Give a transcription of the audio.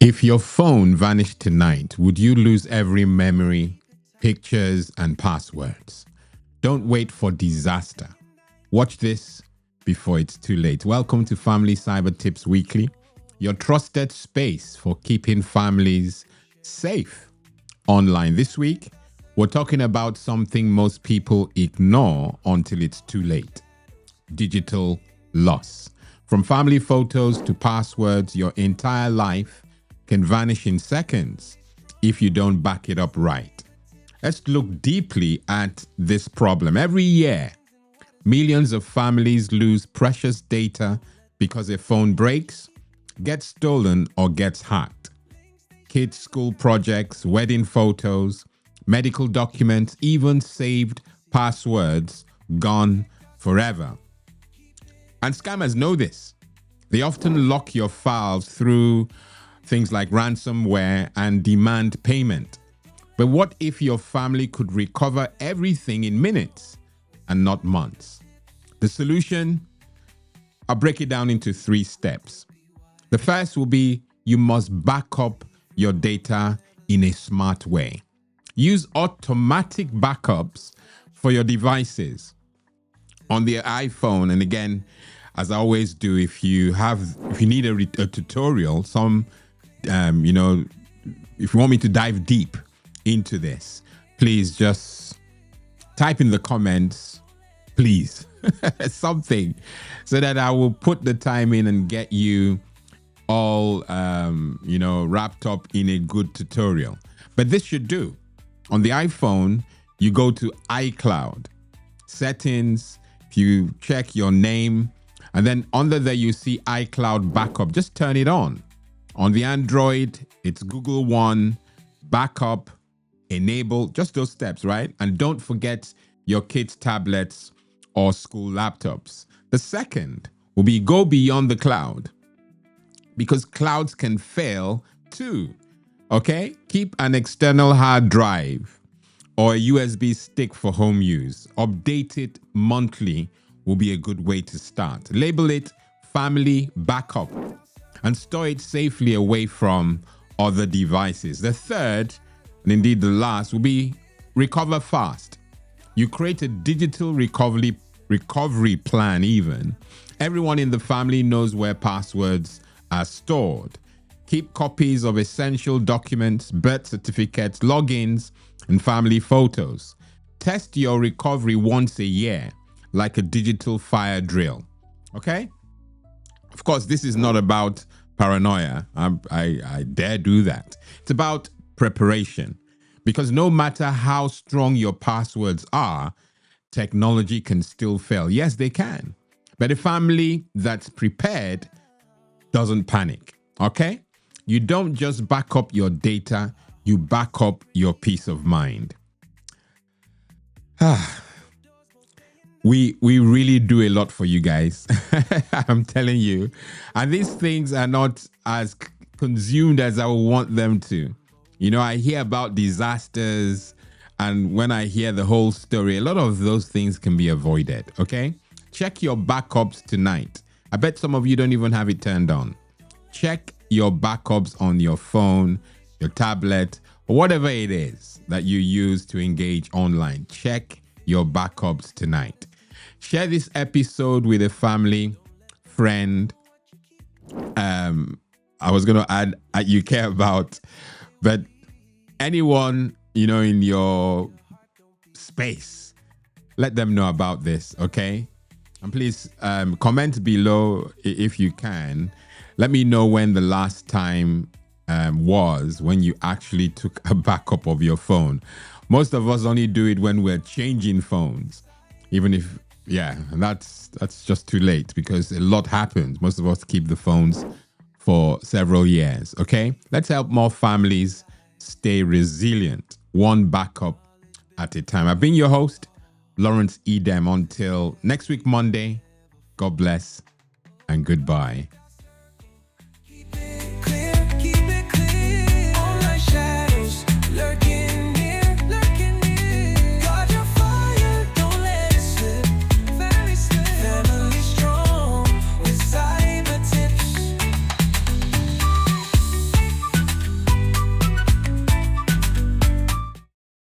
If your phone vanished tonight, would you lose every memory, pictures, and passwords? Don't wait for disaster. Watch this before it's too late. Welcome to Family Cyber Tips Weekly, your trusted space for keeping families safe online. This week, we're talking about something most people ignore until it's too late: digital loss. From family photos to passwords, your entire life can vanish in seconds if you don't back it up right. Let's look deeply at this problem. Every year, millions of families lose precious data because a phone breaks, gets stolen, or gets hacked. Kids' school projects, wedding photos, medical documents, even saved passwords gone forever. And scammers know this. They often lock your files through things like ransomware and demand payment. But what if your family could recover everything in minutes and not months? The solution, I'll break it down into 3 steps. The first will be you must back up your data in a smart way. Use automatic backups for your devices. On the iPhone, and again, as I always do, if you need a tutorial, if you want me to dive deep into this, please just type in the comments, please, something, so that I will put the time in and get you all, wrapped up in a good tutorial. But this should do. On the iPhone, you go to iCloud, settings, if you check your name, and then under there you see iCloud backup, just turn it on. On the Android, it's Google One, backup, enable, just those steps, right? And don't forget your kids' tablets or school laptops. The second will be go beyond the cloud, because clouds can fail too, okay? Keep an external hard drive or a USB stick for home use. Update it monthly will be a good way to start. Label it family backup and store it safely away from other devices. The third, and indeed the last, will be recover fast. You create a digital recovery plan even. Everyone in the family knows where passwords are stored. Keep copies of essential documents, birth certificates, logins, and family photos. Test your recovery once a year, like a digital fire drill. Okay? Of course, this is not about paranoia. I dare do that. It's about preparation. Because no matter how strong your passwords are, technology can still fail. Yes, they can. But a family that's prepared doesn't panic. Okay? You don't just back up your data, you back up your peace of mind. We really do a lot for you guys. I'm telling you. And these things are not as consumed as I would want them to. You know, I hear about disasters, and when I hear the whole story, a lot of those things can be avoided, okay? Check your backups tonight. I bet some of you don't even have it turned on. Check your backups on your phone, your tablet, or whatever it is that you use to engage online. Check your backups tonight. Share this episode with a family, friend. I was going to add you care about, but anyone, in your space, let them know about this, okay? And please comment below if you can. Let me know when the last time was when you actually took a backup of your phone. Most of us only do it when we're changing phones, even if, and that's just too late because a lot happens. Most of us keep the phones for several years, okay? Let's help more families stay resilient, one backup at a time. I've been your host, Lawrence Edem. Until next week, Monday, God bless and goodbye.